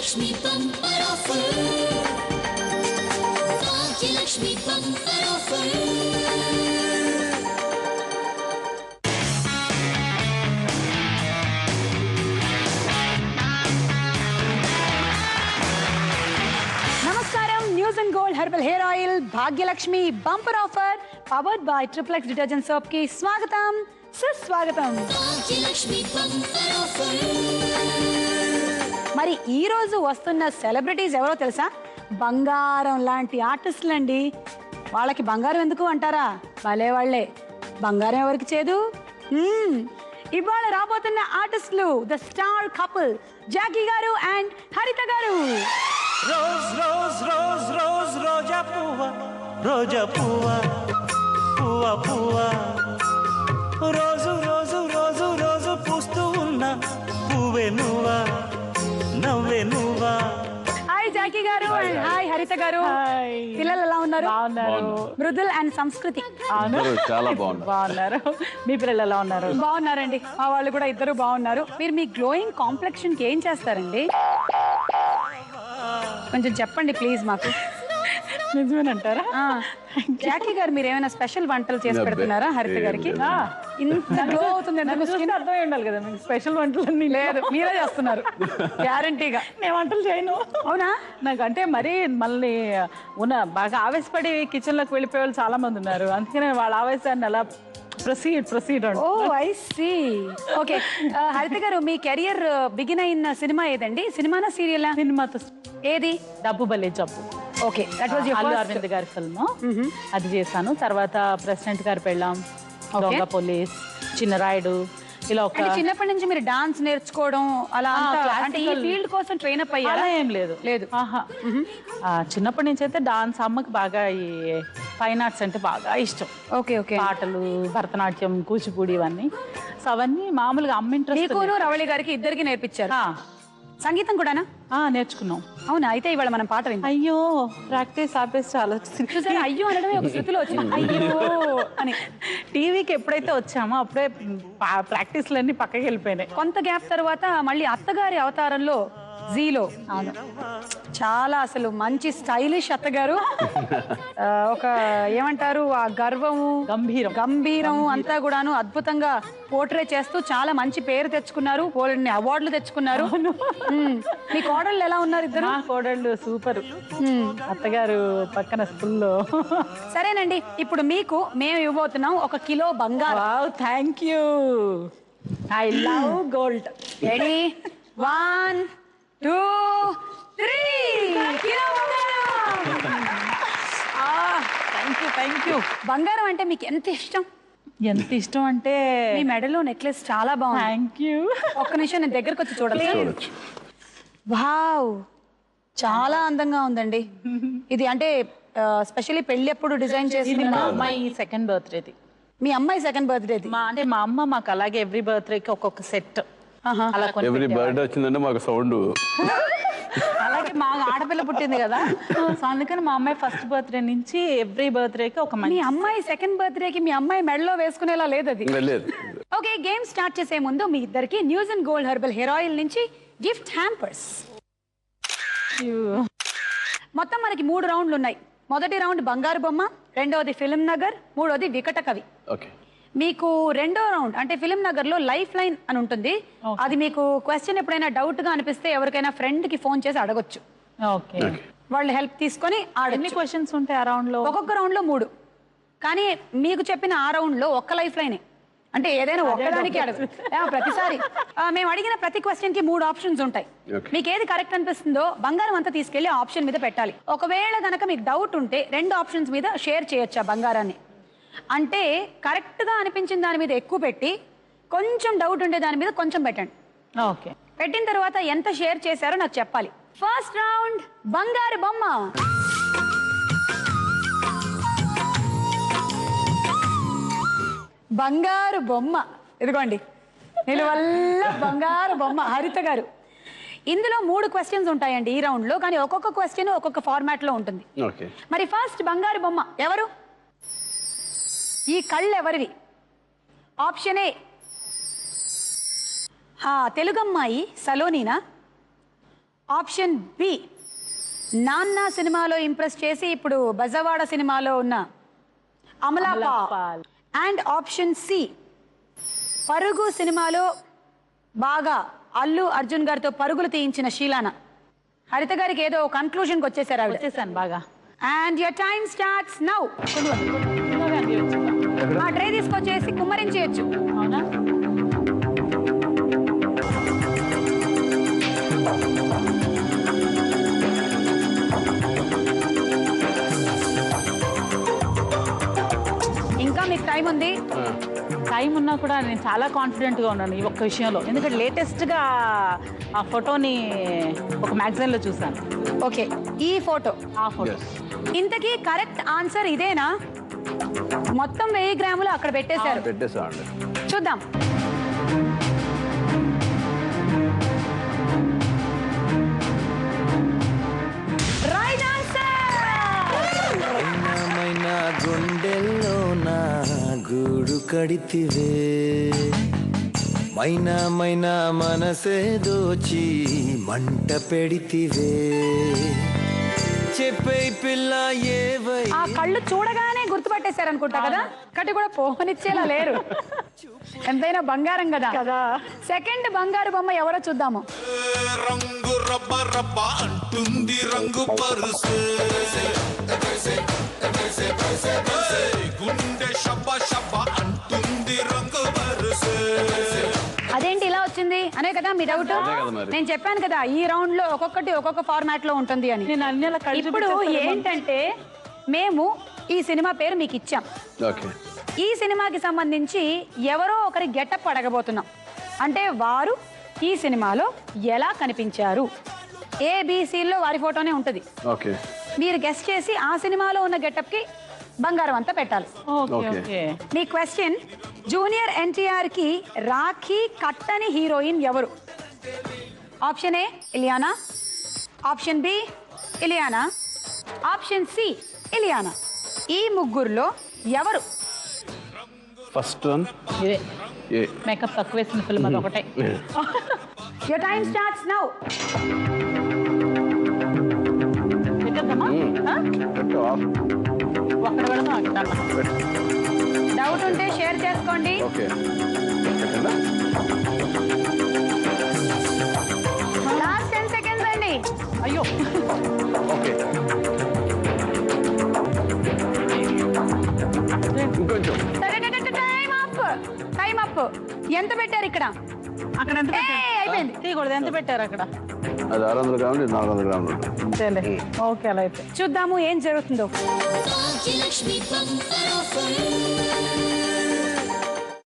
Bhagyalakshmi bumper offer. Bhagyalakshmi bumper offer. నమస్కారం. News and gold herbal hair oil Bhagyalakshmi bumper offer powered by triplex detergent soap కి స్వాగతం, సుస్వాగతం. Bhagyalakshmi bumper offer. మరి ఈ రోజు వస్తున్న సెలబ్రిటీస్ ఎవరో తెలుసా? బంగారం లాంటి ఆర్టిస్టులు అండి. వాళ్ళకి బంగారం ఎందుకు అంటారా? భలే వాళ్లే. బంగారం ఎవరికి చేదు? ఇవాళ రాబోతున్న ఆర్టిస్టులు ద స్టార్ కపుల్ జాకీ గారు అండ్ హరిత గారు. రోజ్ రోజ్ రోజ్ రోజ్ రోజా పువ్వ, రోజా పువ్వ, పువ్వ పువ్వ, రోజు రోజు రోజు రోజు పూస్తూ ఉన్న పువ్వే నువ్వా, నవ్వే నువ్వా. హాయ్ జాకీ గారు అండ్ హాయ్ హరిత గారు. పిల్లలు ఎలా ఉన్నారు? మృదుల్ అండ్ సంస్కృతి చాలా బాగున్నారు. మీ పిల్లలు ఎలా ఉన్నారు? బాగున్నారండి. మా వాళ్ళు కూడా ఇద్దరు బాగున్నారు. మీరు మీ గ్లోయింగ్ కాంప్లెక్షన్ కి ఏం చేస్తారండి? కొంచెం చెప్పండి ప్లీజ్ మాకు. నిజమేనంటారా? జాకీ గారు మీరు ఏమైనా స్పెషల్ వంటలు చేసి పెడుతున్నారా హరిత గారికి? ఇంత గ్లో అవుతుంది. అర్థమై ఉండాలి కదా మీకు స్పెషల్ వంటలన్నీ. లేదు, మీరే చేస్తున్నారు గ్యారంటీగా. నేను వంటలు చేయను. అవునా? నాకు అంటే మరీ మళ్ళీ బాగా ఆవేశపడి కిచెన్ లోకి వెళ్ళిపోయే వాళ్ళు చాలా మంది ఉన్నారు. అందుకనే వాళ్ళ ఆవేశాన్ని అలా proceed. Oh I see. Okay Haritha గారు, మీ కెరియర్ బిగిన్ అయిన సినిమా ఏదండి? సినిమానా సీరియలా? సినిమాతో ఏది? Dabbu Bale Jabbu. Okay, that was your Allu first. Aravind గారి ఫిల్మ్. అది చేశాను. తర్వాత ప్రెసిడెంట్ గారు పెళ్ళాం, దొంగ పోలీస్, చిన్నరాయుడు, ఇలా ఒక. చిన్నప్పటి నుంచి మీరు డాన్స్ నేర్చుకోవడం అలా అంటే ఈ ఫీల్డ్ కోసం ట్రైన్ అప్ అయ్యారా? అలా ఏం లేదు. లేదు. చిన్నప్పటి నుంచి అయితే డాన్స్, అమ్మకి బాగా ఈ ఫైన్ ఆర్ట్స్ అంటే బాగా ఇష్టం. Okay okay. పాటలు, భరతనాట్యం, కూచిపూడి ఇవన్నీ. సో అవన్నీ మామూలుగా అమ్మ ఇంట్రెస్ట్. నీకును రవళి గారికి ఇద్దరికి నేర్పించారు. సంగీతం కూడానా? నేర్చుకున్నాం. అవునా? అయితే ఇవాళ మనం పాట విందాం. అయ్యో ప్రాక్టీస్ ఆపేసి చాలా చూసారా? అయ్యో అనడమే ఒక శృతిలో వచ్చింది అయ్యో అని. టీవీకి ఎప్పుడైతే వచ్చామో అప్పుడే ప్రాక్టీస్లన్నీ పక్కకి వెళ్ళిపోయినాయి. కొంత గ్యాప్ తర్వాత మళ్ళీ అత్తగారి అవతారంలో జీలో. అవును, చాలా అసలు మంచి స్టైలిష్ అత్తగారు. ఒక ఏమంటారు, ఆ గర్వము, గంభీరం అంతా కూడాను అద్భుతంగా పోర్ట్రే చేస్తూ చాలా మంచి పేరు తెచ్చుకున్నారు. పోలని అవార్డులు తెచ్చుకున్నారు. మీ కోడళ్ళు ఎలా ఉన్నారు? ఇద్దరు కోడళ్ళు సూపర్. అత్తగారు పక్కన స్కూల్లో. సరేనండి, ఇప్పుడు మీకు మేము ఇవ్వబోతున్నాం 1 కిలో బంగారం. Thank you. I love gold. Ready? 1 2 3 kilo బంగారం. Thank you. బంగారం అంటే మీకు ఎంత ఇష్టం? ఎంత ఇష్టం అంటే మీ మెడలో నెక్లెస్ చాలా బాగుంది. Thank you. ఒక్క నిమిషం నేను దగ్గరకు వచ్చి చూడొచ్చు. వావ్, చాలా అందంగా ఉందండి. ఇది అంటే స్పెషల్లీ పెళ్లి ఎప్పుడు డిజైన్ చేసింది? మా అమ్మాయి సెకండ్ బర్త్డేది. మీ అమ్మాయి సెకండ్ బర్త్డేది? అంటే మా అమ్మ మాకు అలాగే ఎవ్రీ బర్త్డేకి ఒక్కొక్క సెట్ అలా ఎవ్రీ బర్త్డే వచ్చిందంటే మాకు సౌండ్. అలాగే మా ఆడపిల్ల పుట్టింది కదా, సో అందుకని మా అమ్మాయి ఫస్ట్ బర్త్డే నుంచి ఎవ్రీ బర్త్డేకి ఒక. మీ అమ్మాయి సెకండ్ బర్త్డేకి మీ అమ్మాయి మెడలో వేసుకునేలా లేదు అది. లేదు. ఓకే, గేమ్ స్టార్ట్ చేసే ముందు మీ ఇద్దరికి news and gold herbal hair oil నుంచి గిఫ్ట్ హ్యాంపర్స్. మొత్తం మనకి 3 రౌండ్లు ఉన్నాయి. మొదటి రౌండ్ బంగారు బొమ్మ, రెండవది ఫిల్మ్ నగర్, మూడవది వికట కవి. ఓకే. మీకు రెండో రౌండ్ అంటే ఫిల్మ్ నగర్ లో లైఫ్ లైన్ అని ఉంటుంది. అది మీకు క్వశ్చన్ ఎప్పుడైనా డౌట్ గా అనిపిస్తే ఎవరికైనా ఫ్రెండ్ కి ఫోన్ చేసి అడగొచ్చు. ఓకే. వాళ్ళు హెల్ప్ తీసుకొని ఎన్ని క్వశ్చన్స్ ఉంటాయి ఆ రౌండ్ లో? ఒక్కొక్క రౌండ్ లో 3. కానీ మీకు చెప్పిన ఆ రౌండ్ లో ఒక్క లైఫ్ లైనే, అంటే ఏదైనా ఒక్కదానికి అడగ. ప్రతిసారి మేము అడిగిన ప్రతి క్వశ్చన్ కి 3 ఆప్షన్స్ ఉంటాయి. మీకు ఏది కరెక్ట్ అనిపిస్తుందో బంగారం అంతా తీసుకెళ్లి ఆప్షన్ మీద పెట్టాలి. ఒకవేళ గనక మీకు డౌట్ ఉంటే 2 ఆప్షన్స్ మీద షేర్ చేయొచ్చు ఆ బంగారాన్ని. అంటే కరెక్ట్ గా అనిపించిన దాని మీద ఎక్కువ పెట్టి, కొంచెం డౌట్ ఉండే దాని మీద కొంచెం పెట్టండి. ఓకే. పెట్టిన తర్వాత ఎంత షేర్ చేశారో నాకు చెప్పాలి. ఫస్ట్ రౌండ్ బంగారు బొమ్మ. బంగారు బొమ్మ ఇదిగోండి, నిలువల్ల బంగారు బొమ్మ హరిత గారు. ఇందులో 3 క్వశ్చన్స్ ఉంటాయండి ఈ రౌండ్ లో, కానీ ఒక్కొక్క క్వశ్చన్ ఒక్కొక్క ఫార్మాట్ లో ఉంటుంది. మరి ఫస్ట్ బంగారు బొమ్మ ఎవరు? ఈ కళ్ళు ఎవరివి? ఆప్షన్ ఏ తెలుగమ్మాయి సలోనీనా, ఆప్షన్ బి నాన్న సినిమాలో ఇంప్రెస్ చేసి ఇప్పుడు బజవాడ సినిమాలో ఉన్న Amala Paul. And option C Parugu సినిమాలో బాగా అల్లు అర్జున్ గారితో పరుగులు తీయించిన షీలానా. హరిత గారికి ఏదో కన్క్లూజన్కి వచ్చేసారు ఆవిడ. వచ్చేసాను బాగా. And your time starts now. ఆ ట్రే తీసుకొచ్చేసి కుమ్మరించేయచ్చు. అవునా? ఇంకా మీకు టైం ఉంది. టైం ఉన్నా కూడా నేను చాలా కాన్ఫిడెంట్గా ఉన్నాను ఈ ఒక్క విషయంలో. ఎందుకంటే లేటెస్ట్గా ఆ ఫోటోని ఒక మ్యాగజైన్లో చూసాను. ఓకే, ఈ ఫోటో. ఆ ఫోటో ఇంతకీ కరెక్ట్ ఆన్సర్ ఇదేనా? మొత్తం 1000 గ్రాములు అక్కడ పెట్టేశారు. పెట్టేసా అండి. చూద్దాం. Right answer. మైనా గుండెల్లో నా గూడు కడితివే, మైనా మైనా మనసే దోచి మంట పెడితివే, చెప్పే పిల్ల ఏవై. ఆ కళ్ళు చూడగానే గుర్తుపట్టేశారు అనుకుంటా కదా. కట్టి కూడా పోహనిచ్చేలా లేరు. ఎంతైనా బంగారం కదా. సెకండ్ బంగారు బొమ్మ ఎవరో చూద్దాము. రంగు రబ్బ రబ్బ అంటుంది రంగు పరుసు, గుండె షబ్బ షబ్బ అంటుంది రంగు పరుసు. అదేంటి ఇలా వచ్చింది అనే కదా మీ డౌట్. అదే కదా మరి. నేను చెప్పాను కదా ఈ రౌండ్ లో ఒక్కొక్కటి ఒక్కొక్క ఫార్మాట్ లో ఉంటుంది అని. నేను అన్ని అలా కళ్ళు ఇప్పుడు చూపించేస్తాను. ఏంటంటే మేము ఈ సినిమా పేరు మీకు ఇచ్చాం. ఓకే. ఈ సినిమాకి సంబంధించి ఎవరో ఒకరి గెటప్ అడగబోతున్నాం. అంటే వారు ఈ సినిమాలో ఎలా కనిపించారు, ఏబిసిలో వారి ఫోటోనే ఉంటుంది. ఓకే. మీరు గెస్ట్ చేసి ఆ సినిమాలో ఉన్న గెటప్ కి బంగారం అంతా పెట్టాలి. Okay okay. ఓకే. మీ క్వశ్చన్, జూనియర్ ఎన్టీఆర్ కి రాఖీ కట్టని హీరోయిన్ ఎవరు? Option A Ileana, option B Ileana, option C Ileana. ఈ ముగ్గురులో ఎవరు? ఫస్ట్ వన్ ఇదే ఏ. మేకప్ తక్కువ వేసిన ఫిల్మ్ అది ఒకటే. Your time starts now. పెట్టేద్దామా? ఆ? పెట్టు, ఆఫ్. ఒక్కడ పెడదాం అక్కడ. పెట్టు. డౌట్ ఉంటే షేర్ చేసుకోండి. ఓకే. సెకండా? లాస్ట్ 10 సెకండ్స్ అండి. అయ్యో ఓకే. ఇంకొంచెం. Time up. Time up. ఎంత పెట్టారు ఇక్కడ? అక్కడ ఎంత అయిపోయింది. తీయకూడదు. ఎంత పెట్టారు అక్కడ? అది 600 గ్రాములు, ఇది 400 గ్రాములు. అంతేలే. ఓకే అలా అయితే చూద్దాము ఏం జరుగుతుందో. Bhagyalakshmi bumper offer.